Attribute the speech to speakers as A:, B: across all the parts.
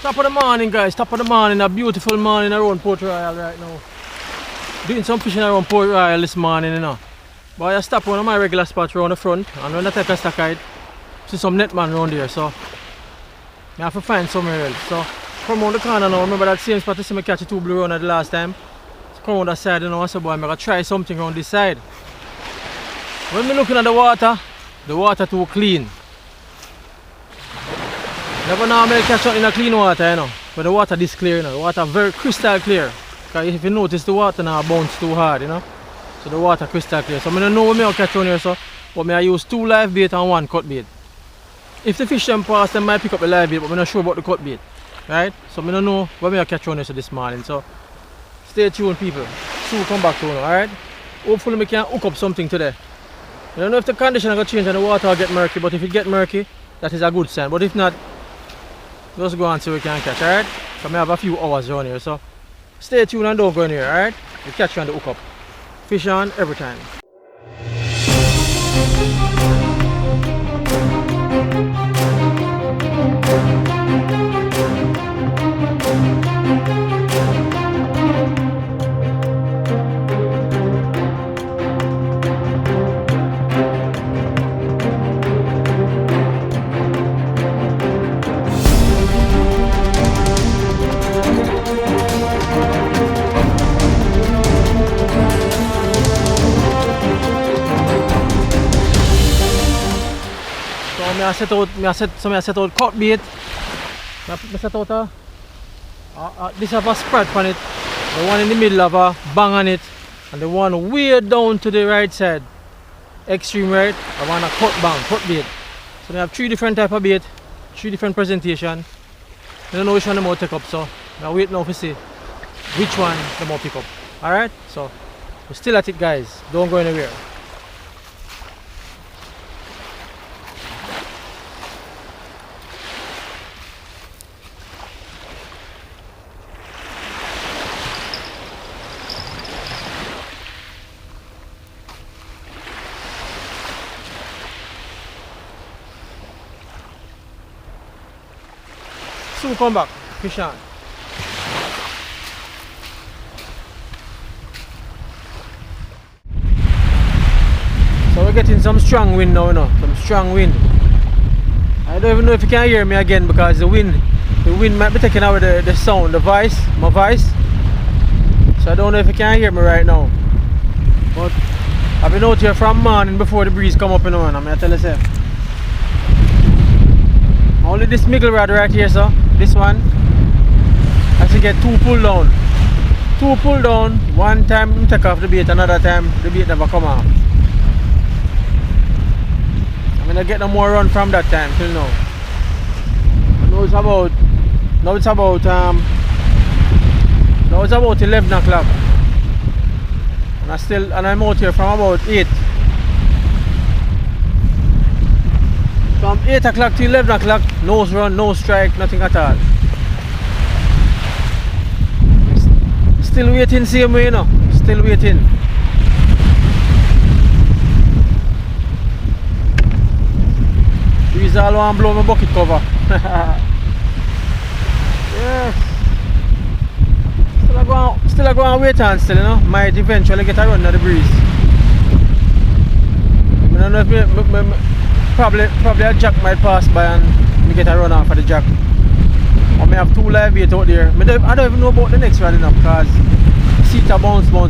A: Top of the morning, guys. Top of the morning. A beautiful morning around Port Royal right now. Doing some fishing around Port Royal this morning, you know. But I stop one of my regular spots around the front, and when I take a stockade, see some netman around there, so I have to find somewhere else. So come around the corner now. Remember that same spot I see me catch a 2 blue runner the last time. So come on that side, you know. I said, boy, I'm gonna try something around this side. When me looking at the water too clean. Never normally catch something in a clean water, you know. But the water this clear, you know. The water very crystal clear. Because if you notice, the water now bounce too hard, you know. So the water crystal clear. So I don't know what I catch on here, so. But I use 2 live bait and 1 cut bait. If the fish them pass, they might pick up the live bait, but I'm not sure about the cut bait. Right? So I don't know what I catch on here so this morning. So stay tuned, people. Soon come back to you, alright? Hopefully I can hook up something today. I don't know if the condition are going to change and the water will get murky, but if it get murky, that is a good sign. But if not, just go and see what we can catch, alright? So I have a few hours around here, so stay tuned and don't go in here, alright? We catch you on the hook up. Fish on every time. I set out cut bait. I set out this have a spread on it. The one in the middle have a bang on it, and the one way down to the right side, extreme right, I want a cut bait. So they have 3 different type of bait, 3 different presentation. I don't know which one they will take up, so I wait now to see which one they will pick up. Alright, so we're still at it, guys. Don't go anywhere. Soon come back, fish on. So we're getting some strong wind now, you know, some strong wind. I don't even know if you can hear me again because the wind might be taking away the sound, my voice. So I don't know if you can hear me right now. But I've been out here from morning before the breeze come up, you know, and I'm gonna tell you so. Only this miggle rod right here, so this one I should get 2 pull down. 2 pull down, one time you take off the bait, another time the bait never come off. I'm gonna get no more run from that time till now. Now it's about 11 o'clock. And I'm out here from about 8. From 8 o'clock to 11 o'clock, no run, no strike, nothing at all. Still waiting, same way, you know. Still waiting. Breeze all want to blow my bucket cover. Yes. Still I go and wait and still, you know. Might eventually get a run of the breeze. I don't know if probably a jack might pass by and me get a run off of the jack. Or may have 2 live bait out there. I don't even know about the next one, you know, because see it a bounce long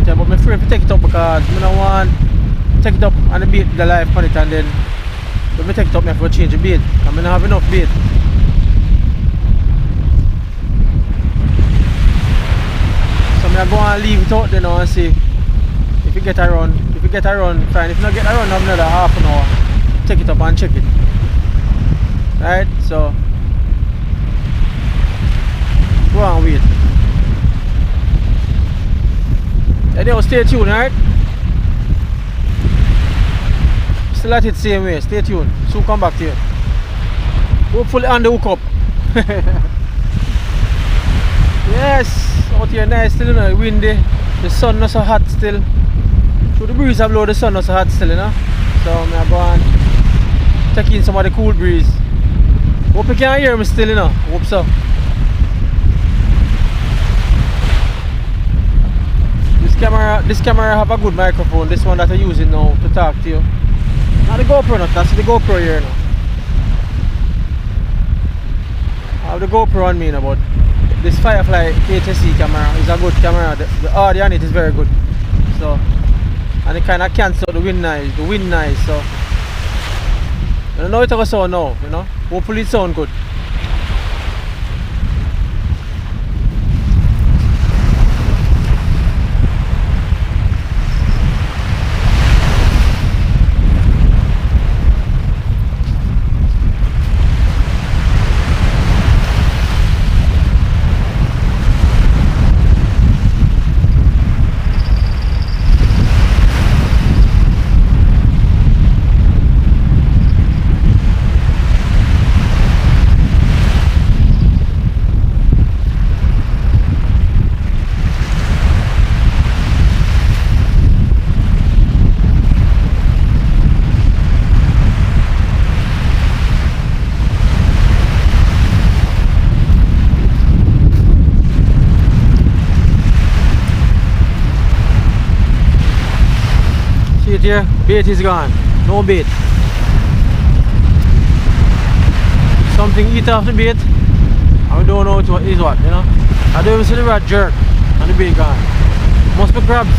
A: time. But I'm afraid to take it up because I don't want to take it up and the bait the live on it, and then when I take it up I have to change the bait. I don't have enough bait. So I'm going to leave it out there now and see if you get a run. If you get a run, fine. If you not get a run, I have another half an hour. Take it up and check it. Right, so go and wait. Anyhow, stay tuned, right? Still at it same way, stay tuned. Soon come back to you. Hopefully on the hook up. Yes, out here nice still, you know, windy. The sun not so hot still. So the breeze have blow, the sun not so hot still, you know. So I'm going to go and take in some of the cool breeze. Hope you can hear me still, you know. Hope so. This camera have a good microphone. This one that I'm using now to talk to you. Not the GoPro, not that's the GoPro here now. I have the GoPro on me now, but this Firefly HSC camera is a good camera. The audio on it is very good. So, and it kind of cancels out the wind noise. So, I don't know it will sound now, you know. Hopefully it sound good. Here, bait is gone, no bait. Something eat off the bait, and we don't know what is what, you know. I don't even see the rod jerk, and the bait gone. Must be crabs.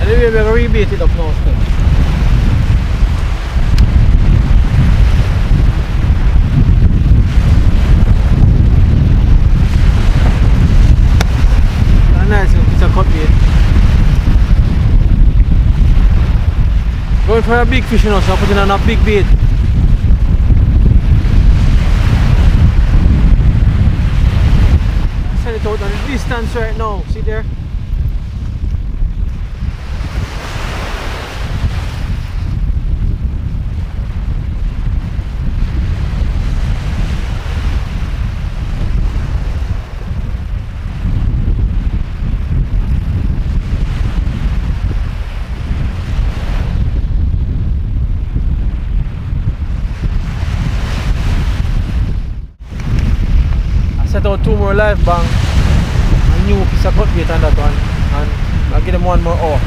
A: Anyway, we're going to rebait it up now still. Nice, it's a cut bait. Going for a big fish, you know, so I'm putting on a big bait. Send it out on the distance right now, see there? Set out 2 more live bang, a new piece of cut bait on that one, and I'll give them 1 more hour.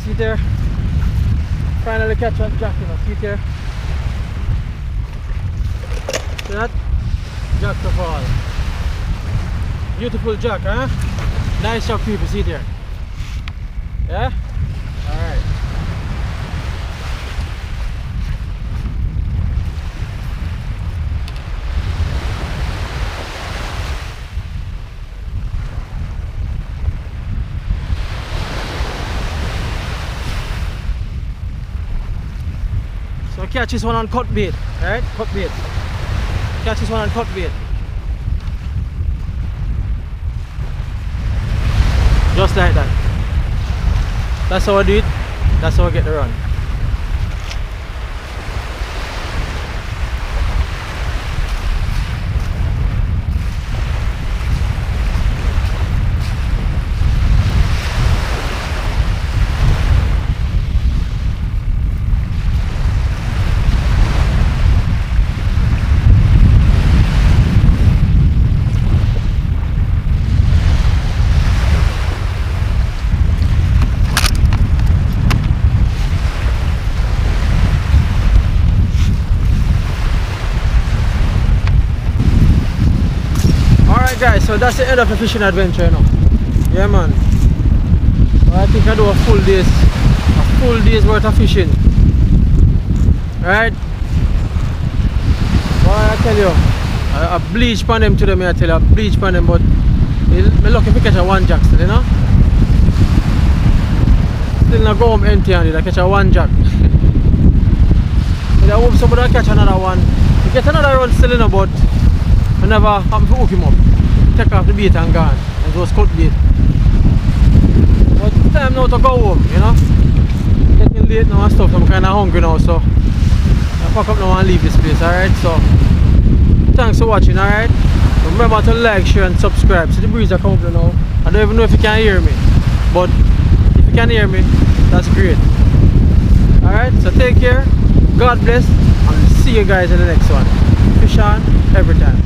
A: See there? Finally catch one jack, you know, see there? See that? Jack to fall. Beautiful jack, huh? Nice job, people, see there? Yeah? Alright. So catch this one on cut bait, alright? Cut bait. Catch this one on cut bait. Just like that. That's how I do it. That's how I get the run. Guys, so that's the end of the fishing adventure, you know. Yeah, man. I think I do a full day's worth of fishing. Right? Boy, I tell you, I bleach pan them today, I tell you, I bleach pan them, but I'm lucky if I catch a one jack still, you know? Still not go home empty handed, I catch a one jack. I hope somebody catch another one. We get another run still, you know, but I never happen to hook him up. Take off the bait and gone. And just cut bait. But it's time now to go home, you know? Getting late now and stuff, I'm kinda hungry now, so I pack up now and leave this place, alright? So thanks for watching, alright? Remember to like, share and subscribe. See the breeze that come up now. I don't even know if you can hear me, but if you can hear me, that's great. Alright, so take care, God bless, and see you guys in the next one. Fish on every time.